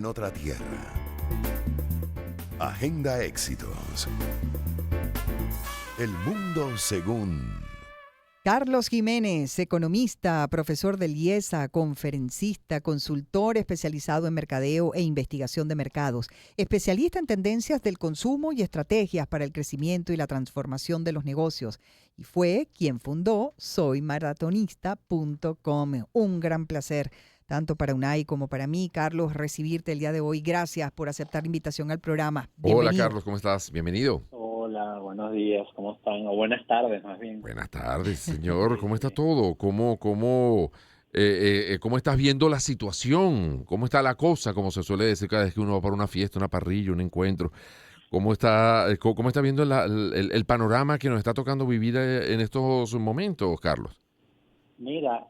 En otra tierra. Agenda Éxitos. El mundo según Carlos Jiménez, economista, profesor del IESA, conferencista, consultor especializado en mercadeo e investigación de mercados, especialista en tendencias del consumo y estrategias para el crecimiento y la transformación de los negocios. Y fue quien fundó soymaratonista.com. Un gran placer, tanto para Unai como para mí, Carlos, recibirte el día de hoy. Gracias por aceptar la invitación al programa. Hola Bienvenido. Carlos, ¿cómo estás? Bienvenido. Hola, buenos días, ¿cómo están? O buenas tardes, más bien. Buenas tardes, señor. ¿Cómo está Sí. todo? ¿Cómo estás viendo la situación? ¿Cómo está la cosa? Como se suele decir cada vez que uno va para una fiesta, una parrilla, un encuentro. ¿Cómo está viendo el panorama que nos está tocando vivir en estos momentos, Carlos? Mira,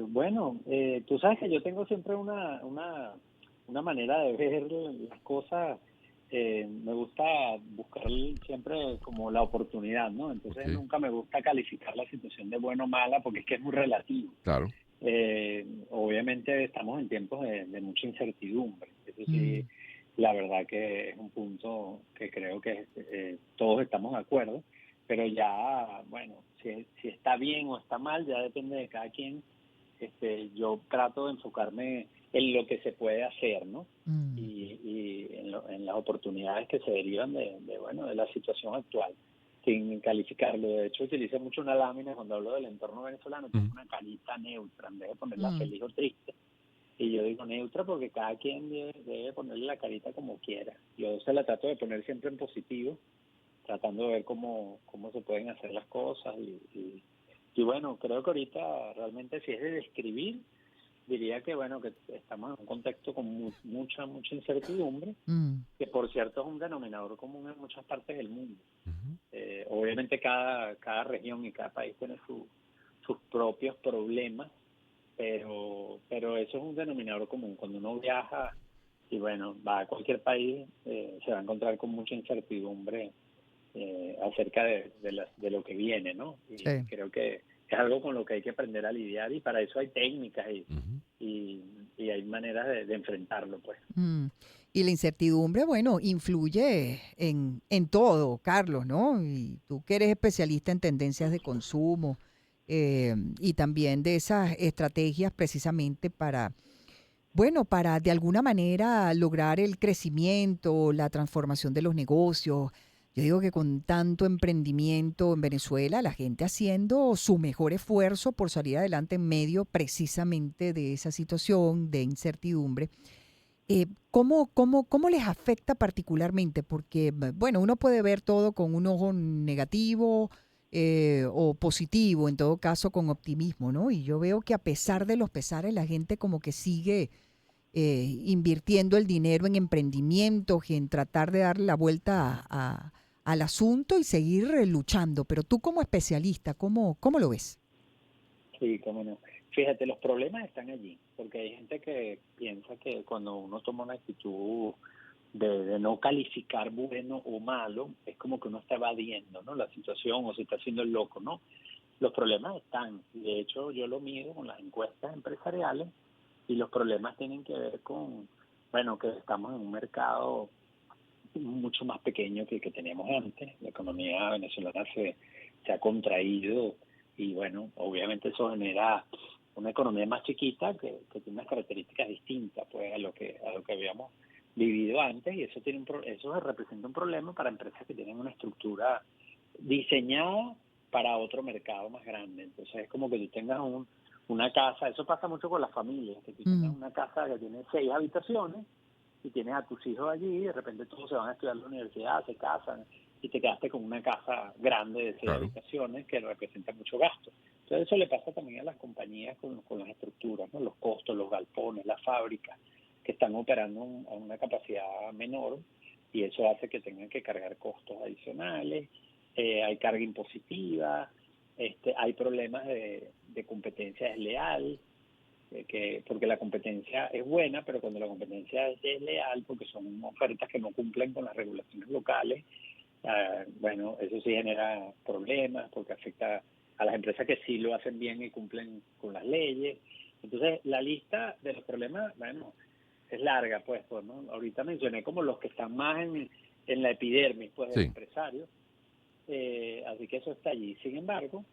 bueno, tú sabes que yo tengo siempre una manera de ver las cosas. Me gusta buscar siempre como la oportunidad, ¿no? Entonces Ok, nunca me gusta calificar la situación de buena o mala porque es que es muy relativo. claro. Obviamente estamos en tiempos de mucha incertidumbre. Eso sí, Mm, la verdad que es un punto que creo que todos estamos de acuerdo, pero ya, bueno, si está bien o está mal, ya depende de cada quien. Yo trato de enfocarme en lo que se puede hacer, ¿no? mm, Y en las oportunidades que se derivan bueno, de la situación actual, sin calificarlo. De hecho, utilizo mucho una lámina cuando hablo del entorno venezolano, pongo Ujú. una carita neutra en vez de ponerla mm. feliz o triste. Y yo digo neutra porque cada quien debe ponerle la carita como quiera. Yo se la trato de poner siempre en positivo, tratando de ver cómo se pueden hacer las cosas. Y bueno, creo que ahorita realmente si es de describir, diría que bueno, que estamos en un contexto con mucha incertidumbre, Mm, que por cierto es un denominador común en muchas partes del mundo. Ujú. Obviamente cada región y cada país tiene sus propios problemas, pero eso es un denominador común. Cuando uno viaja y bueno, va a cualquier país, se va a encontrar con mucha incertidumbre acerca de lo que viene, ¿no? Y sí. creo que es algo con lo que hay que aprender a lidiar y para eso hay técnicas Ujú. y hay maneras de enfrentarlo, pues. Mm. Y la incertidumbre, bueno, influye en todo, Carlos, ¿no? Y tú que eres especialista en tendencias de consumo y también de esas estrategias precisamente para, bueno, para de alguna manera lograr el crecimiento, la transformación de los negocios. Yo digo que con tanto emprendimiento en Venezuela, la gente haciendo su mejor esfuerzo por salir adelante en medio precisamente de esa situación de incertidumbre. ¿Cómo les afecta particularmente? Porque, bueno, uno puede ver todo con un ojo negativo o positivo, en todo caso con optimismo, ¿no? Y yo veo que a pesar de los pesares, la gente como que sigue invirtiendo el dinero en emprendimientos y en tratar de darle la vuelta al asunto y seguir luchando. Pero tú como especialista, ¿cómo lo ves? Sí, cómo no. Fíjate, los problemas están allí, porque hay gente que piensa que cuando uno toma una actitud de no calificar bueno o malo, es como que uno está evadiendo, ¿no? La situación o se está haciendo el loco, ¿no? Los problemas están. De hecho, yo lo mido con las encuestas empresariales y los problemas tienen que ver con, bueno, que estamos en un mercado mucho más pequeño que el que teníamos antes. La economía venezolana se ha contraído y bueno, obviamente eso genera una economía más chiquita que tiene unas características distintas pues a lo que habíamos vivido antes y eso representa un problema para empresas que tienen una estructura diseñada para otro mercado más grande. Entonces es como que tú tengas una casa, eso pasa mucho con las familias, que tú tengas Mm, una casa que tiene 6 habitaciones y tienes a tus hijos allí y de repente todos se van a estudiar a la universidad, se casan y te quedaste con una casa grande de seis Claro. habitaciones que representa mucho gasto. Entonces eso le pasa también a las compañías con las estructuras, ¿no? Los costos, los galpones, las fábricas que están operando a una capacidad menor y eso hace que tengan que cargar costos adicionales, hay carga impositiva, hay problemas de competencia desleal, porque la competencia es buena, pero cuando la competencia es desleal, porque son ofertas que no cumplen con las regulaciones locales, bueno, eso sí genera problemas, porque afecta a las empresas que sí lo hacen bien y cumplen con las leyes. Entonces, la lista de los problemas, bueno, es larga, pues, ¿no? Ahorita mencioné como los que están más en la epidermis, pues, del empresario. Así que eso está allí. Sin embargo,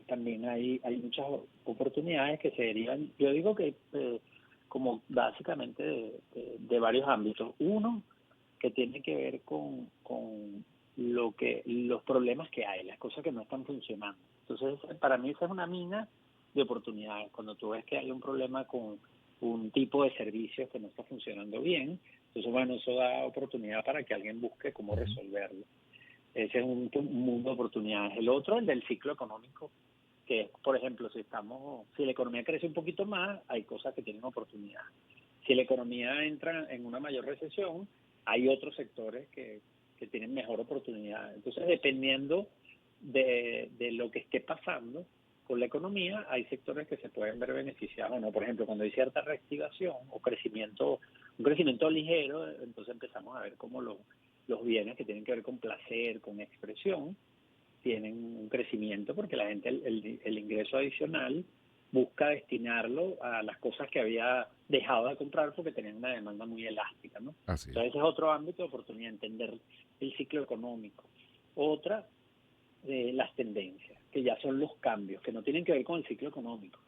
también hay muchas oportunidades que se derivan, yo digo que como básicamente de varios ámbitos. Uno, que tiene que ver con los problemas que hay, las cosas que no están funcionando. Entonces, para mí esa es una mina de oportunidades. Cuando tú ves que hay un problema con un tipo de servicio que no está funcionando bien, entonces, bueno, eso da oportunidad para que alguien busque cómo resolverlo. Ese es un mundo de oportunidades. El otro, el del ciclo económico, que es, por ejemplo, si la economía crece un poquito más, hay cosas que tienen oportunidad. Si la economía entra en una mayor recesión, hay otros sectores que tienen mejor oportunidad. Entonces, dependiendo de lo que esté pasando con la economía, hay sectores que se pueden ver beneficiados o no. Por ejemplo, cuando hay cierta reactivación o un crecimiento ligero, entonces empezamos a ver cómo los bienes que tienen que ver con placer, con expresión, tienen un crecimiento porque la gente el ingreso adicional busca destinarlo a las cosas que había dejado de comprar porque tenían una demanda muy elástica, ¿no? Así es. Entonces ese es otro ámbito de oportunidad, entender el ciclo económico. Otra, las tendencias, que ya son los cambios, que no tienen que ver con el ciclo económico.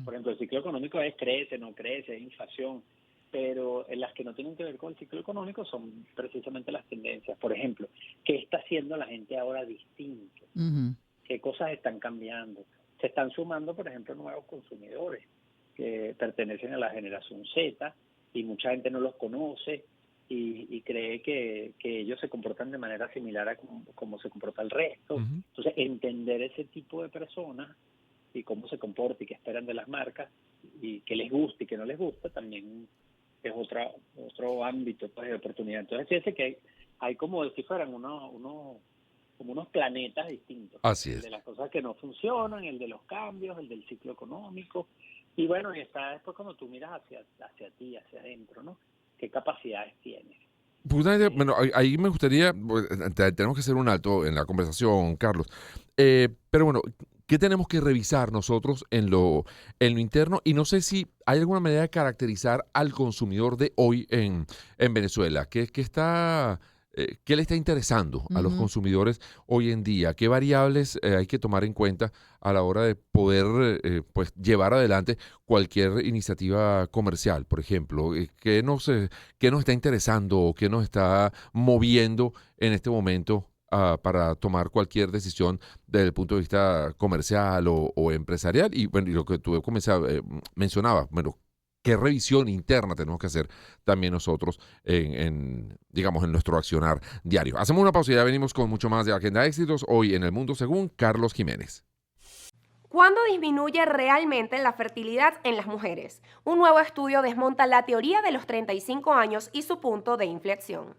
Por ejemplo, el ciclo económico es crece, no crece, es inflación, pero en las que no tienen que ver con el ciclo económico son precisamente las tendencias. Por ejemplo, ¿qué está haciendo la gente ahora distinto? Ujú. ¿Qué cosas están cambiando? Se están sumando, por ejemplo, nuevos consumidores que pertenecen a la generación Z y mucha gente no los conoce y cree que ellos se comportan de manera similar a como se comporta el resto. Ujú. Entonces, entender ese tipo de personas y cómo se comporta y qué esperan de las marcas y qué les gusta y qué no les gusta también es otro ámbito, pues, de oportunidad. Entonces, fíjense que hay como si fueran como unos planetas distintos. Así El es. de las cosas que no funcionan, el de los cambios, el del ciclo económico. Y bueno, y está después cuando tú miras hacia ti, hacia adentro, ¿no? ¿Qué capacidades tienes? Justamente, bueno, ahí me gustaría, tenemos que hacer un alto en la conversación, Carlos. Pero bueno, ¿qué tenemos que revisar nosotros en lo interno? Y no sé si hay alguna manera de caracterizar al consumidor de hoy en Venezuela. ¿Qué le está interesando a los Ujú. consumidores hoy en día? ¿Qué variables hay que tomar en cuenta a la hora de poder pues llevar adelante cualquier iniciativa comercial, por ejemplo? ¿Qué nos está interesando o qué nos está moviendo en este momento para tomar cualquier decisión desde el punto de vista comercial o empresarial? Y bueno, y lo que tú mencionabas, bueno, ¿qué revisión interna tenemos que hacer también nosotros digamos, en nuestro accionar diario? Hacemos una pausa y ya venimos con mucho más de Agenda Éxitos, hoy en El Mundo según Carlos Jiménez. ¿Cuándo disminuye realmente la fertilidad en las mujeres? Un nuevo estudio desmonta la teoría de los 35 años y su punto de inflexión.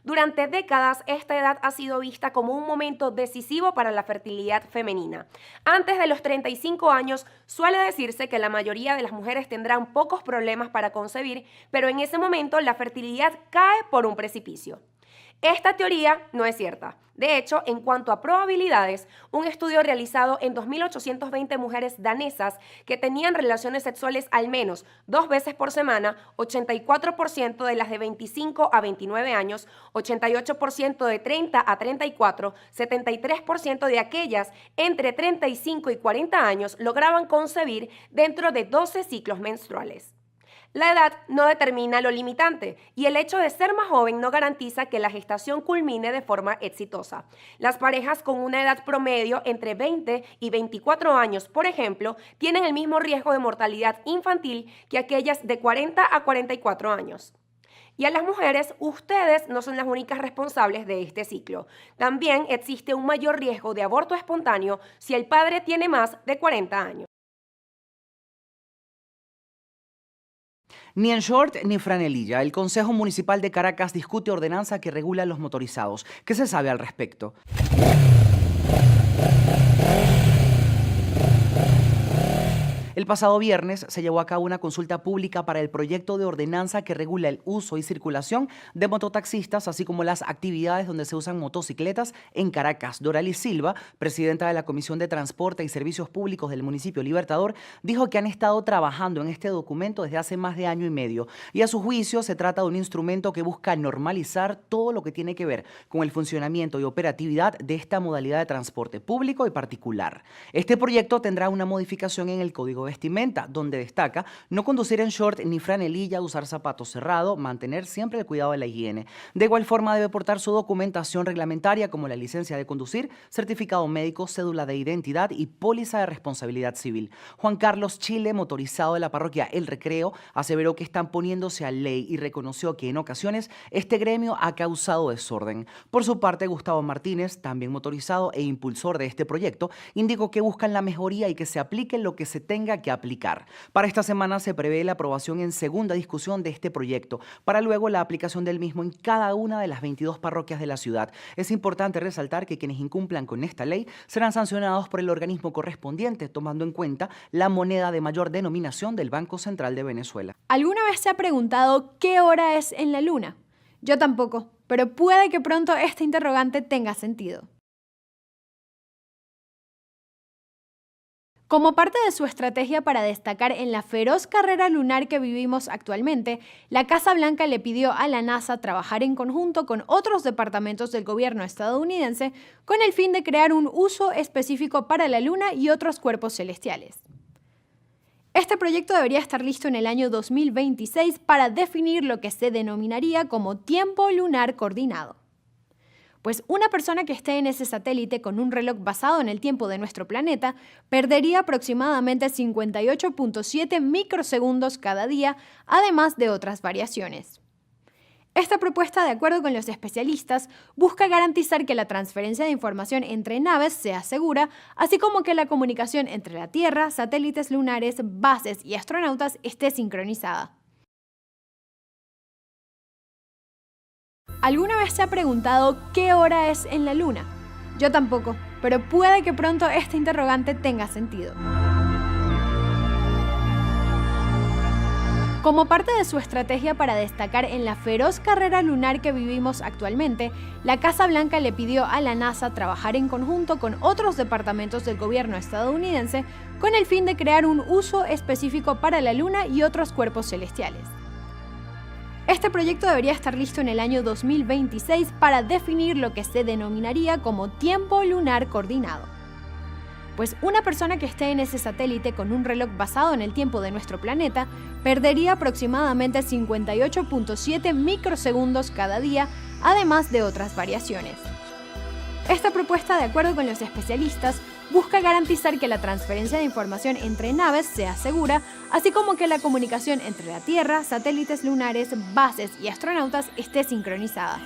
Durante décadas, esta edad ha sido vista como un momento decisivo para la fertilidad femenina. Antes de los 35 años, suele decirse que la mayoría de las mujeres tendrán pocos problemas para concebir, pero en ese momento la fertilidad cae por un precipicio. Esta teoría no es cierta. De hecho, en cuanto a probabilidades, un estudio realizado en 2.820 mujeres danesas que tenían relaciones sexuales al menos 2 veces por semana, 84% de las de 25 a 29 años, 88% de 30 a 34, 73% de aquellas entre 35 y 40 años lograban concebir dentro de 12 ciclos menstruales. La edad no determina lo limitante y el hecho de ser más joven no garantiza que la gestación culmine de forma exitosa. Las parejas con una edad promedio entre 20 y 24 años, por ejemplo, tienen el mismo riesgo de mortalidad infantil que aquellas de 40 a 44 años. Y a las mujeres, ustedes no son las únicas responsables de este ciclo. También existe un mayor riesgo de aborto espontáneo si el padre tiene más de 40 años. Ni en short ni franelilla. El Consejo Municipal de Caracas discute ordenanza que regula los motorizados. ¿Qué se sabe al respecto? El pasado viernes se llevó a cabo una consulta pública para el proyecto de ordenanza que regula el uso y circulación de mototaxistas, así como las actividades donde se usan motocicletas en Caracas. Doralis Silva, presidenta de la Comisión de Transporte y Servicios Públicos del municipio Libertador, dijo que han estado trabajando en este documento desde hace más de año y medio y a su juicio se trata de un instrumento que busca normalizar todo lo que tiene que ver con el funcionamiento y operatividad de esta modalidad de transporte público y particular. Este proyecto tendrá una modificación en el Código de Vestimenta, donde destaca no conducir en short ni franelilla, usar zapatos cerrados, mantener siempre el cuidado de la higiene. De igual forma debe portar su documentación reglamentaria como la licencia de conducir, certificado médico, cédula de identidad y póliza de responsabilidad civil. Juan Carlos Chile, motorizado de la parroquia El Recreo, aseveró que están poniéndose a ley y reconoció que en ocasiones este gremio ha causado desorden. Por su parte, Gustavo Martínez, también motorizado e impulsor de este proyecto, indicó que buscan la mejoría y que se aplique lo que se tenga que aplicar. Para esta semana se prevé la aprobación en segunda discusión de este proyecto, para luego la aplicación del mismo en cada una de las 22 parroquias de la ciudad. Es importante resaltar que quienes incumplan con esta ley serán sancionados por el organismo correspondiente, tomando en cuenta la moneda de mayor denominación del Banco Central de Venezuela. ¿Alguna vez se ha preguntado qué hora es en la luna? Yo tampoco, pero puede que pronto este interrogante tenga sentido. Como parte de su estrategia para destacar en la feroz carrera lunar que vivimos actualmente, la Casa Blanca le pidió a la NASA trabajar en conjunto con otros departamentos del gobierno estadounidense con el fin de crear un uso específico para la Luna y otros cuerpos celestiales. Este proyecto debería estar listo en el año 2026 para definir lo que se denominaría como tiempo lunar coordinado. Pues una persona que esté en ese satélite con un reloj basado en el tiempo de nuestro planeta perdería aproximadamente 58.7 microsegundos cada día, además de otras variaciones. Esta propuesta, de acuerdo con los especialistas, busca garantizar que la transferencia de información entre naves sea segura, así como que la comunicación entre la Tierra, satélites lunares, bases y astronautas esté sincronizada. ¿Alguna vez se ha preguntado qué hora es en la Luna? Yo tampoco, pero puede que pronto este interrogante tenga sentido. Como parte de su estrategia para destacar en la feroz carrera lunar que vivimos actualmente, la Casa Blanca le pidió a la NASA trabajar en conjunto con otros departamentos del gobierno estadounidense con el fin de crear un uso específico para la Luna y otros cuerpos celestiales. Este proyecto debería estar listo en el año 2026 para definir lo que se denominaría como tiempo lunar coordinado. Pues una persona que esté en ese satélite con un reloj basado en el tiempo de nuestro planeta perdería aproximadamente 58.7 microsegundos cada día, además de otras variaciones. Esta propuesta, de acuerdo con los especialistas, busca garantizar que la transferencia de información entre naves sea segura, así como que la comunicación entre la Tierra, satélites lunares, bases y astronautas esté sincronizada.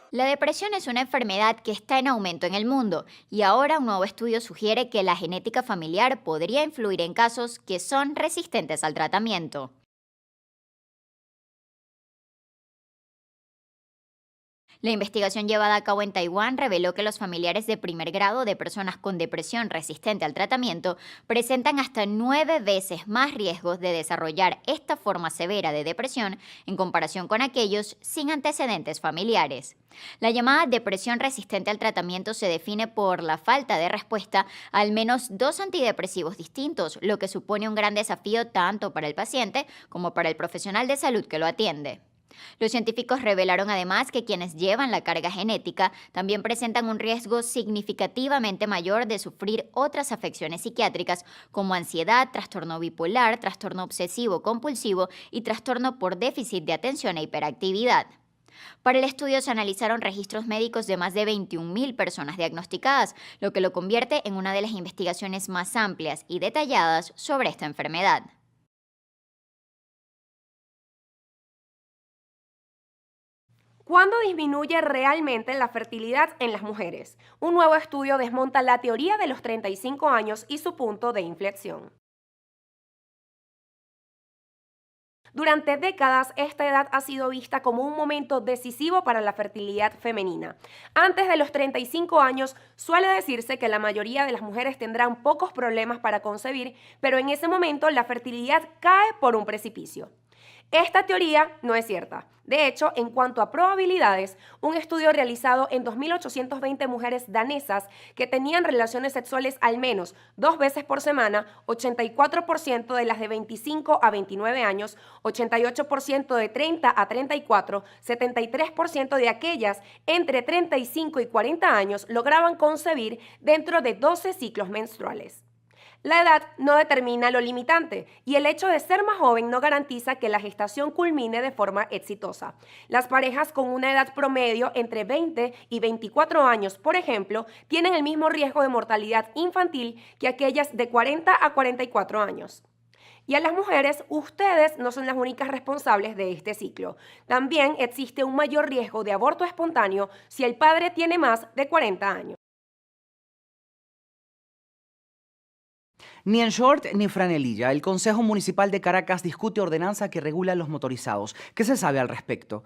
La depresión es una enfermedad que está en aumento en el mundo y ahora un nuevo estudio sugiere que la genética familiar podría influir en casos que son resistentes al tratamiento. La investigación llevada a cabo en Taiwán reveló que los familiares de primer grado de personas con depresión resistente al tratamiento presentan hasta 9 veces más riesgos de desarrollar esta forma severa de depresión en comparación con aquellos sin antecedentes familiares. La llamada depresión resistente al tratamiento se define por la falta de respuesta a al menos 2 antidepresivos distintos, lo que supone un gran desafío tanto para el paciente como para el profesional de salud que lo atiende. Los científicos revelaron además que quienes llevan la carga genética también presentan un riesgo significativamente mayor de sufrir otras afecciones psiquiátricas como ansiedad, trastorno bipolar, trastorno obsesivo compulsivo y trastorno por déficit de atención e hiperactividad. Para el estudio se analizaron registros médicos de más de 21.000 personas diagnosticadas, lo que lo convierte en una de las investigaciones más amplias y detalladas sobre esta enfermedad. ¿Cuándo disminuye realmente la fertilidad en las mujeres? Un nuevo estudio desmonta la teoría de los 35 años y su punto de inflexión. Durante décadas, esta edad ha sido vista como un momento decisivo para la fertilidad femenina. Antes de los 35 años, suele decirse que la mayoría de las mujeres tendrán pocos problemas para concebir, pero en ese momento la fertilidad cae por un precipicio. Esta teoría no es cierta. De hecho, en cuanto a probabilidades, un estudio realizado en 2.820 mujeres danesas que tenían relaciones sexuales al menos 2 veces por semana, 84% de las de 25 a 29 años, 88% de 30 a 34, 73% de aquellas entre 35 y 40 años lograban concebir dentro de 12 ciclos menstruales. La edad no determina lo limitante y el hecho de ser más joven no garantiza que la gestación culmine de forma exitosa. Las parejas con una edad promedio entre 20 y 24 años, por ejemplo, tienen el mismo riesgo de mortalidad infantil que aquellas de 40 a 44 años. Y a las mujeres, ustedes no son las únicas responsables de este ciclo. También existe un mayor riesgo de aborto espontáneo si el padre tiene más de 40 años. Ni en short ni franelilla. El Consejo Municipal de Caracas discute ordenanza que regula los motorizados. ¿Qué se sabe al respecto?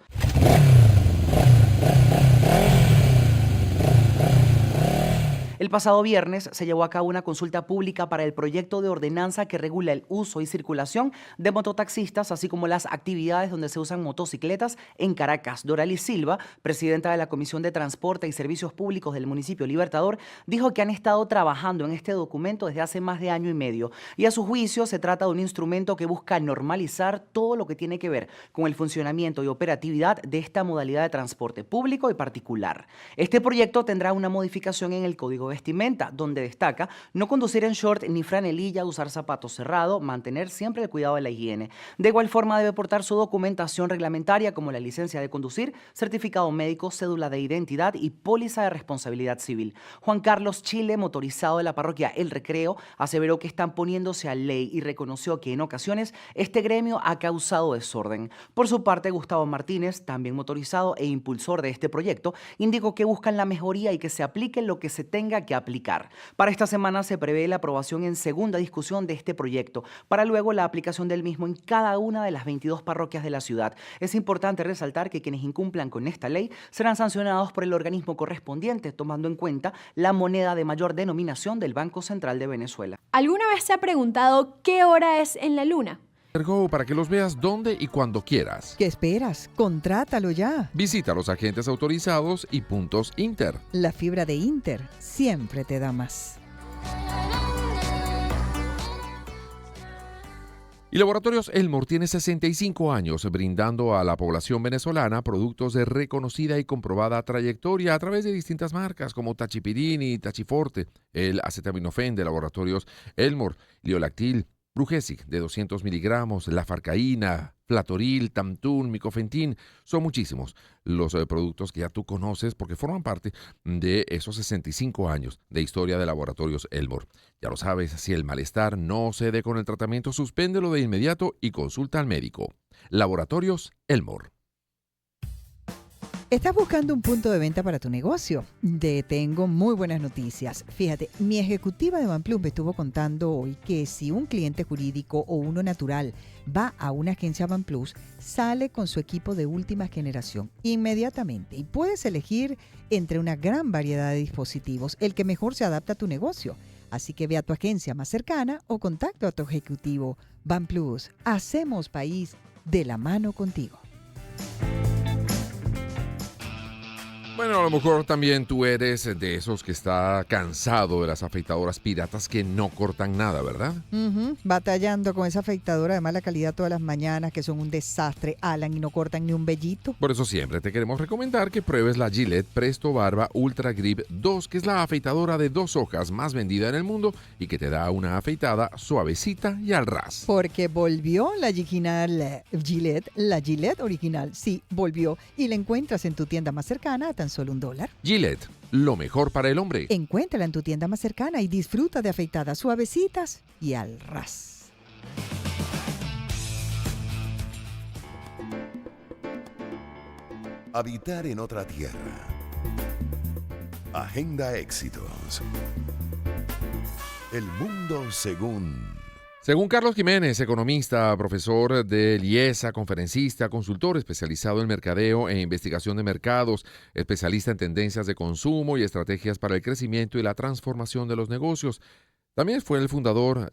El pasado viernes se llevó a cabo una consulta pública para el proyecto de ordenanza que regula el uso y circulación de mototaxistas, así como las actividades donde se usan motocicletas en Caracas. Doralis Silva, presidenta de la Comisión de Transporte y Servicios Públicos del municipio Libertador, dijo que han estado trabajando en este documento desde hace más de año y medio y a su juicio se trata de un instrumento que busca normalizar todo lo que tiene que ver con el funcionamiento y operatividad de esta modalidad de transporte público y particular. Este proyecto tendrá una modificación en el Código vestimenta, donde destaca no conducir en short ni franelilla, usar zapatos cerrados, mantener siempre el cuidado de la higiene. De igual forma debe portar su documentación reglamentaria como la licencia de conducir, certificado médico, cédula de identidad y póliza de responsabilidad civil. Juan Carlos Chile, motorizado de la parroquia El Recreo, aseveró que están poniéndose a ley y reconoció que en ocasiones este gremio ha causado desorden. Por su parte, Gustavo Martínez, también motorizado e impulsor de este proyecto, indicó que buscan la mejoría y que se aplique lo que se tenga que aplicar. Para esta semana se prevé la aprobación en segunda discusión de este proyecto, para luego la aplicación del mismo en cada una de las 22 parroquias de la ciudad. Es importante resaltar que quienes incumplan con esta ley serán sancionados por el organismo correspondiente, tomando en cuenta la moneda de mayor denominación del Banco Central de Venezuela. ¿Alguna vez se ha preguntado qué hora es en la luna? Ergo, para que los veas donde y cuando quieras. ¿Qué esperas? Contrátalo ya. Visita los agentes autorizados y puntos Inter. La fibra de Inter siempre te da más. Y Laboratorios Elmore tiene 65 años brindando a la población venezolana productos de reconocida y comprobada trayectoria a través de distintas marcas como Tachipirini, Tachiforte, el acetaminofén de Laboratorios Elmore, Liolactil, Brugesic de 200 miligramos, la Farcaína, Flatoril, Tamtún, Micofentin. Son muchísimos los productos que ya tú conoces porque forman parte de esos 65 años de historia de Laboratorios Elmore. Ya lo sabes, si el malestar no cede con el tratamiento, suspéndelo de inmediato y consulta al médico. Laboratorios Elmore. ¿Estás buscando un punto de venta para tu negocio? Te tengo muy buenas noticias. Fíjate, mi ejecutiva de OnePlus me estuvo contando hoy que si un cliente jurídico o uno natural va a una agencia OnePlus, sale con su equipo de última generación inmediatamente y puedes elegir entre una gran variedad de dispositivos el que mejor se adapta a tu negocio. Así que ve a tu agencia más cercana o contacta a tu ejecutivo. OnePlus, hacemos país de la mano contigo. Bueno, a lo mejor también tú eres de esos que está cansado de las afeitadoras piratas que no cortan nada, ¿verdad? Batallando con esa afeitadora de mala calidad todas las mañanas, que son un desastre, Alan, y no cortan ni un vellito. Por eso siempre te queremos recomendar que pruebes la Gillette Presto Barba Ultra Grip 2, que es la afeitadora de 2 hojas más vendida en el mundo y que te da una afeitada suavecita y al ras. Porque volvió la original Gillette, la Gillette original, sí, volvió, y la encuentras en tu tienda más cercana a tan solo $1. Gillette, lo mejor para el hombre. Encuéntrala en tu tienda más cercana y disfruta de afeitadas suavecitas y al ras. Habitar en otra tierra. Agenda Éxitos. El mundo según Según Carlos Jiménez, economista, profesor de IESA, conferencista, consultor especializado en mercadeo e investigación de mercados, especialista en tendencias de consumo y estrategias para el crecimiento y la transformación de los negocios. También es el fundador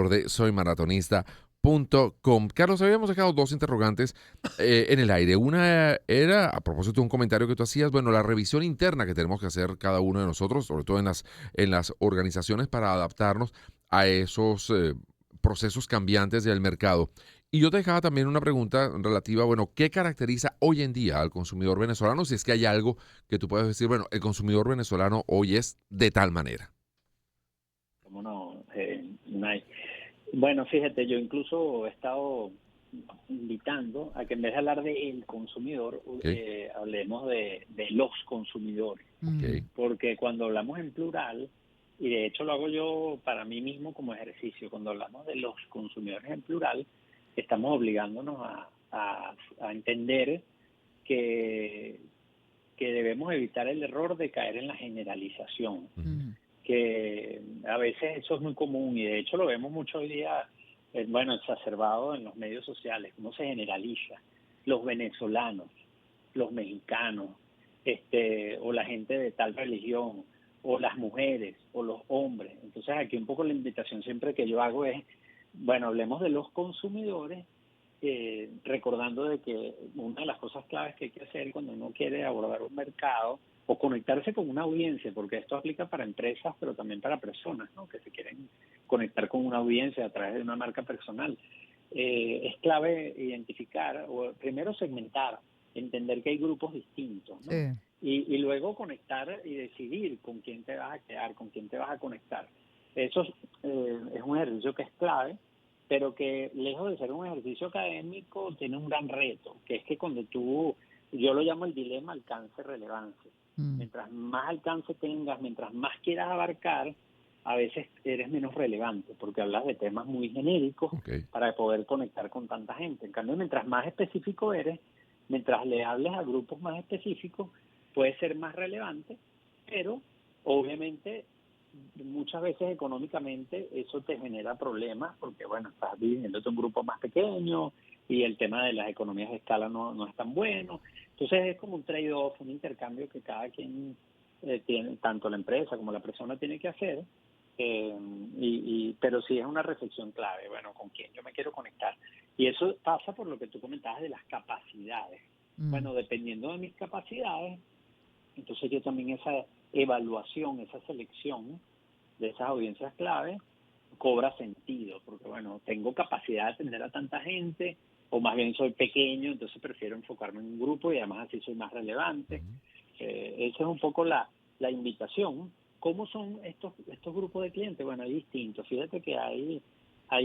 de soymaratonista.com. Carlos, habíamos dejado dos interrogantes en el aire. Una era, a propósito de un comentario que tú hacías, bueno, la revisión interna que tenemos que hacer cada uno de nosotros, sobre todo en las organizaciones, para adaptarnos a esos procesos cambiantes del mercado. Y yo te dejaba también una pregunta relativa, bueno, ¿qué caracteriza hoy en día al consumidor venezolano? Si es que hay algo que tú puedes decir, bueno, el consumidor venezolano hoy es de tal manera. ¿Cómo no? Nay? Bueno, fíjate, yo incluso he estado invitando a que en vez de hablar de el consumidor, Okay. hablemos de los consumidores. Okay. Porque cuando hablamos en plural, y de hecho lo hago yo para mí mismo como ejercicio, cuando hablamos de los consumidores en plural, estamos obligándonos a entender que debemos evitar el error de caer en la generalización, que a veces eso es muy común y de hecho lo vemos mucho hoy día, exacerbado en los medios sociales, cómo se generaliza. Los venezolanos, los mexicanos, o la gente de tal religión, o las mujeres, o los hombres. Entonces aquí un poco la invitación siempre que yo hago es, bueno, hablemos de los consumidores, recordando de que una de las cosas claves que hay que hacer cuando uno quiere abordar un mercado o conectarse con una audiencia, porque esto aplica para empresas, pero también para personas, ¿no?, que se quieren conectar con una audiencia a través de una marca personal. Es clave identificar, o primero segmentar, entender que hay grupos distintos, ¿no? Sí. Y luego conectar y decidir con quién te vas a quedar, con quién te vas a conectar. Eso es un ejercicio que es clave, pero que lejos de ser un ejercicio académico tiene un gran reto, que es que cuando yo lo llamo el dilema alcance-relevancia. Mientras más alcance tengas, mientras más quieras abarcar, a veces eres menos relevante, porque hablas de temas muy genéricos para poder conectar con tanta gente. En cambio, mientras más específico eres, mientras le hables a grupos más específicos, puede ser más relevante, pero obviamente muchas veces económicamente eso te genera problemas porque, bueno, estás viviendo en un grupo más pequeño y el tema de las economías de escala no es tan bueno. Entonces es como un trade-off, un intercambio que cada quien tiene, tanto la empresa como la persona tiene que hacer, pero sí es una reflexión clave, bueno, con quién yo me quiero conectar. Y eso pasa por lo que tú comentabas de las capacidades. Bueno, dependiendo de mis capacidades, entonces yo también esa evaluación, esa selección de esas audiencias clave cobra sentido, porque bueno, tengo capacidad de atender a tanta gente, o más bien soy pequeño, entonces prefiero enfocarme en un grupo y además así soy más relevante. Esa es un poco la invitación. ¿Cómo son estos grupos de clientes? Bueno, hay distintos. Fíjate que hay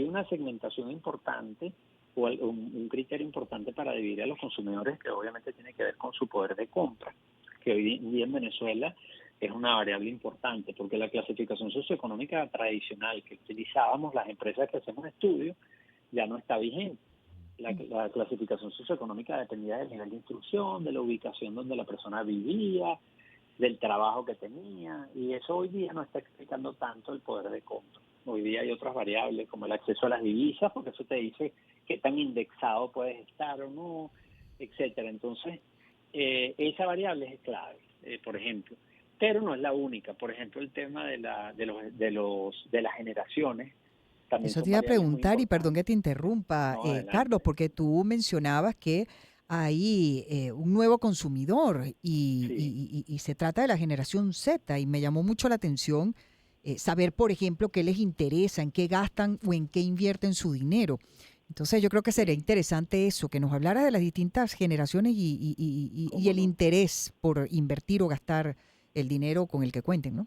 una segmentación importante, o un criterio importante para dividir a los consumidores, que obviamente tiene que ver con su poder de compra, que hoy día en Venezuela es una variable importante, porque la clasificación socioeconómica tradicional que utilizábamos las empresas que hacemos estudios ya no está vigente. La clasificación socioeconómica dependía del nivel de instrucción, de la ubicación donde la persona vivía, del trabajo que tenía, y eso hoy día no está explicando tanto el poder de compra. Hoy día hay otras variables como el acceso a las divisas, porque eso te dice qué tan indexado puedes estar o no, etcétera. Entonces, esa variable es clave, por ejemplo, pero no es la única. Por ejemplo, el tema de las generaciones también Eso son te iba a variables muy preguntar, y perdón importantes. que te interrumpa, No, adelante. Carlos, porque tú mencionabas que hay un nuevo consumidor Sí. y se trata de la generación Z, y me llamó mucho la atención saber, por ejemplo, qué les interesa, en qué gastan o en qué invierten su dinero. Entonces yo creo que sería interesante eso, que nos hablara de las distintas generaciones y el interés por invertir o gastar el dinero con el que cuenten, ¿no?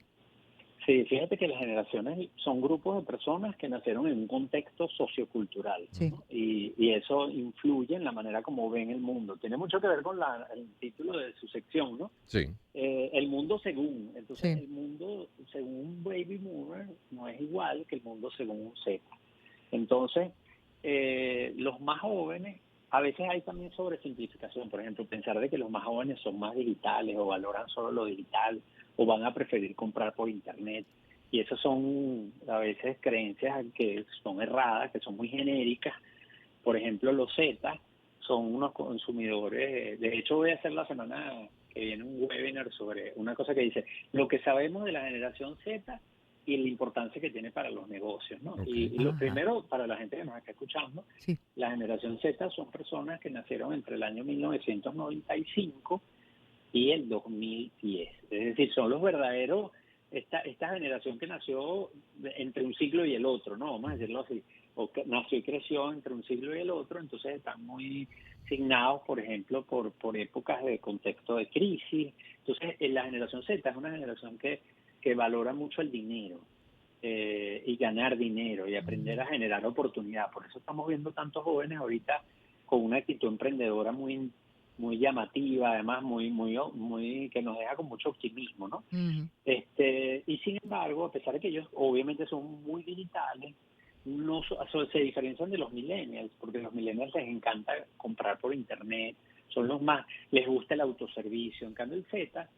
Sí, fíjate que las generaciones son grupos de personas que nacieron en un contexto sociocultural, Sí. ¿no? Y eso influye en la manera como ven el mundo. Tiene mucho que ver con el título de su sección, ¿no? Sí. El mundo según. Entonces, Sí. el mundo según un baby boomer no es igual que el mundo según un Z. Entonces, los más jóvenes, a veces hay también sobresimplificación. Por ejemplo, pensar de que los más jóvenes son más digitales o valoran solo lo digital o van a preferir comprar por internet. Y esas son a veces creencias que son erradas, que son muy genéricas. Por ejemplo, los Z son unos consumidores. De hecho, voy a hacer la semana que viene un webinar sobre una cosa que dice lo que sabemos de la generación Z y la importancia que tiene para los negocios, ¿no? Okay. Y lo primero, para la gente que nos está escuchando, Sí. la generación Z son personas que nacieron entre el año 1995 y el 2010. Es decir, son los verdaderos, esta generación que nació entre un siglo y el otro, ¿no? Vamos a decirlo así, o que nació y creció entre un siglo y el otro, entonces están muy signados, por ejemplo, por épocas de contexto de crisis. Entonces, la generación Z es una generación que valora mucho el dinero y ganar dinero y aprender a generar oportunidad. Por eso estamos viendo tantos jóvenes ahorita con una actitud emprendedora muy llamativa, además muy que nos deja con mucho optimismo, ¿no? Ujú. Y sin embargo, a pesar de que ellos obviamente son muy digitales, no se diferencian de los millennials, porque los millennials les encanta comprar por internet, son los más, les gusta el autoservicio. En cambio el Z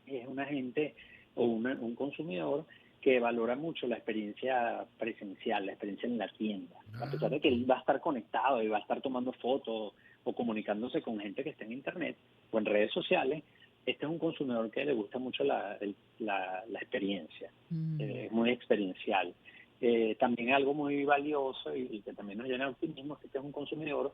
es una gente o un consumidor que valora mucho la experiencia presencial, la experiencia en la tienda. A pesar de que él va a estar conectado y va a estar tomando fotos o comunicándose con gente que está en internet o en redes sociales, este es un consumidor que le gusta mucho la experiencia, es muy experiencial. También algo muy valioso y que también nos llena de optimismo es que este es un consumidor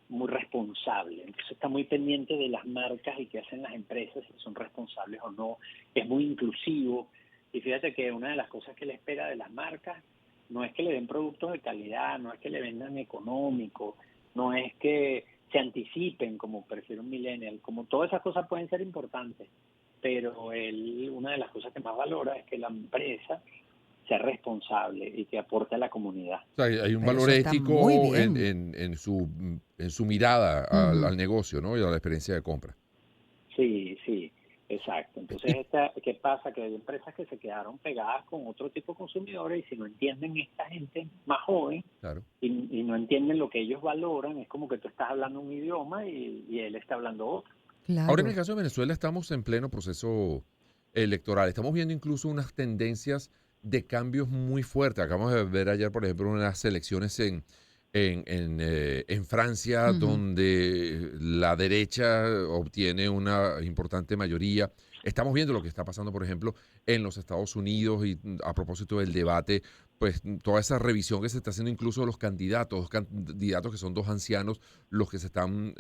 muy responsable, entonces está muy pendiente de las marcas y qué hacen las empresas, si son responsables o no, es muy inclusivo. Y fíjate que una de las cosas que le espera de las marcas no es que le den productos de calidad, no es que le vendan económico, no es que se anticipen como prefiere un millennial, como todas esas cosas pueden ser importantes, pero él, una de las cosas que más valora es que la empresa sea responsable y que aporte a la comunidad. O sea, hay un Pero valor eso está muy ético bien. en su mirada Ujú. al negocio, ¿no? Y a la experiencia de compra. Sí, exacto. Entonces, ¿qué pasa? Que hay empresas que se quedaron pegadas con otro tipo de consumidores y si no entienden esta gente más joven Claro. y no entienden lo que ellos valoran, es como que tú estás hablando un idioma y él está hablando otro. Ahora en el Claro. caso de Venezuela estamos en pleno proceso electoral. Estamos viendo incluso unas tendencias de cambios muy fuertes. Acabamos de ver ayer, por ejemplo, unas elecciones en Francia, Ujú. donde la derecha obtiene una importante mayoría. Estamos viendo lo que está pasando, por ejemplo, en los Estados Unidos y a propósito del debate, pues toda esa revisión que se está haciendo incluso de los candidatos, que son dos ancianos, los que se están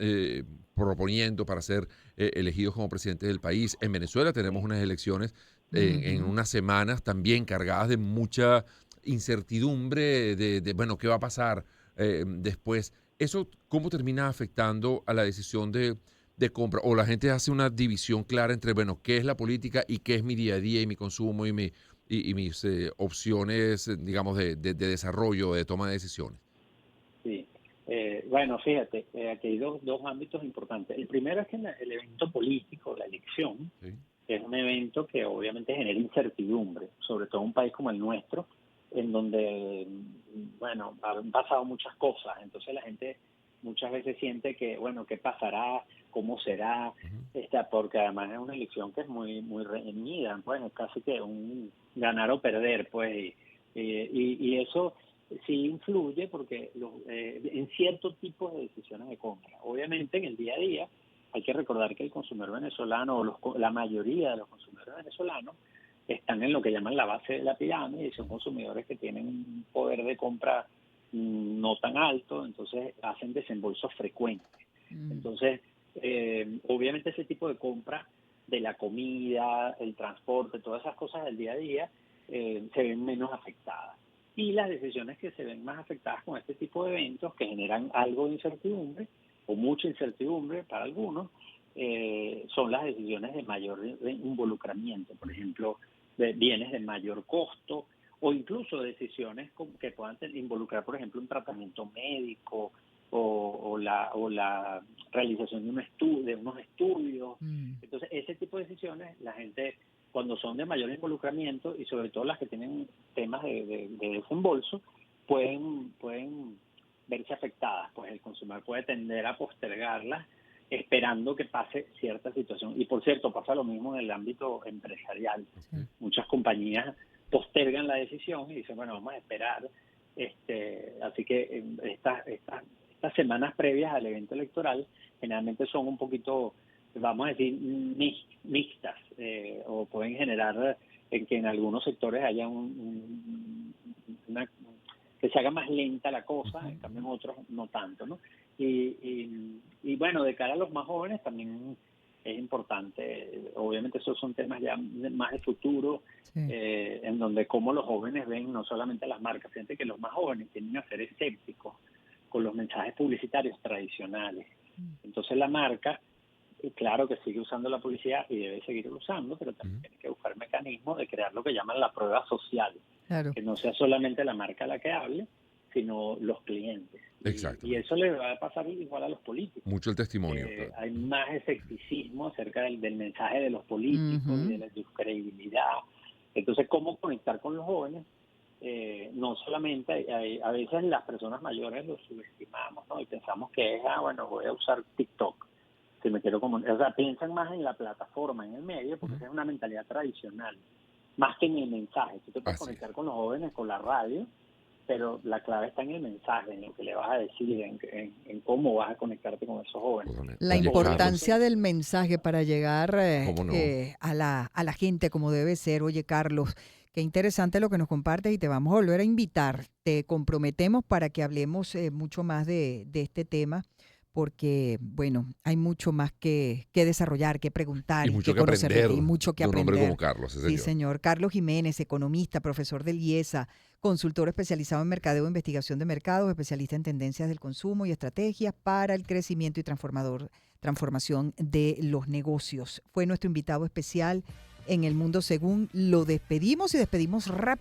proponiendo para ser elegidos como presidente del país. En Venezuela tenemos unas elecciones en Ujú. unas semanas también cargadas de mucha incertidumbre bueno, ¿qué va a pasar después? ¿Eso cómo termina afectando a la decisión de compra? ¿O la gente hace una división clara entre, bueno, qué es la política y qué es mi día a día y mi consumo y mis opciones, digamos, de desarrollo, de toma de decisiones? Sí. Bueno, fíjate, aquí hay dos ámbitos importantes. El primero es que el evento político, la elección, Sí. es un evento que obviamente genera incertidumbre, sobre todo en un país como el nuestro, en donde, bueno, han pasado muchas cosas. Entonces la gente muchas veces siente que, bueno, ¿qué pasará? ¿Cómo será? Ujú. Porque además es una elección que es muy reñida, bueno, casi que un ganar o perder, pues, y eso sí influye porque en cierto tipo de decisiones de compra. Obviamente en el día a día hay que recordar que el consumidor venezolano o la mayoría de los consumidores venezolanos están en lo que llaman la base de la pirámide y son consumidores que tienen un poder de compra no tan alto, entonces hacen desembolsos frecuentes. Mm. Entonces, obviamente ese tipo de compra de la comida, el transporte, todas esas cosas del día a día se ven menos afectadas. Y las decisiones que se ven más afectadas con este tipo de eventos que generan algo de incertidumbre o mucha incertidumbre para algunos, son las decisiones de mayor involucramiento, por ejemplo, de bienes de mayor costo o incluso decisiones que puedan involucrar, por ejemplo, un tratamiento médico o la realización de unos estudios. Mm. Entonces, ese tipo de decisiones, la gente, cuando son de mayor involucramiento y sobre todo las que tienen temas de desembolso, pueden verse afectadas, pues el consumidor puede tender a postergarlas esperando que pase cierta situación. Y por cierto, pasa lo mismo en el ámbito empresarial. Sí. Muchas compañías postergan la decisión y dicen, bueno, vamos a esperar. Así que estas semanas previas al evento electoral generalmente son un poquito, vamos a decir, mixtas, o pueden generar en que en algunos sectores haya que se haga más lenta la cosa, en cambio en otros no tanto, ¿no? Y bueno, de cara a los más jóvenes también es importante, obviamente esos son temas ya más de futuro, Sí. en donde como los jóvenes ven no solamente las marcas, fíjate que los más jóvenes tienden a ser escépticos con los mensajes publicitarios tradicionales. Entonces la marca, claro que sigue usando la publicidad y debe seguir usando, pero también tiene que buscar mecanismos de crear lo que llaman la prueba social, Claro. que no sea solamente la marca la que hable, sino los clientes. Exacto. Y eso le va a pasar igual a los políticos. Mucho el testimonio. Claro. Hay más escepticismo acerca del mensaje de los políticos y de su credibilidad. Entonces, ¿cómo conectar con los jóvenes? No solamente, a veces las personas mayores los subestimamos, ¿no? Y pensamos que es, bueno, voy a usar TikTok. Si me quiero comunicar, o sea, piensan más en la plataforma, en el medio, porque esa es una mentalidad tradicional, más que en el mensaje. Tú te puedes conectar con los jóvenes con la radio, pero la clave está en el mensaje, en lo que le vas a decir, en cómo vas a conectarte con esos jóvenes. La Oye, importancia del mensaje para llegar ¿Cómo no? a la gente como debe ser. Oye, Carlos, qué interesante lo que nos compartes y te vamos a volver a invitar. Te comprometemos para que hablemos mucho más de este tema, porque, bueno, hay mucho más que desarrollar, que preguntar, Y mucho que que conocer aprender y mucho que de un aprender. hombre como Carlos, ese Sí, señor. señor. Carlos Jiménez, economista, profesor del IESA, consultor especializado en mercadeo e investigación de mercados, especialista en tendencias del consumo y estrategias para el crecimiento y transformación de los negocios. Fue nuestro invitado especial en El Mundo Según. Lo despedimos y despedimos rápido.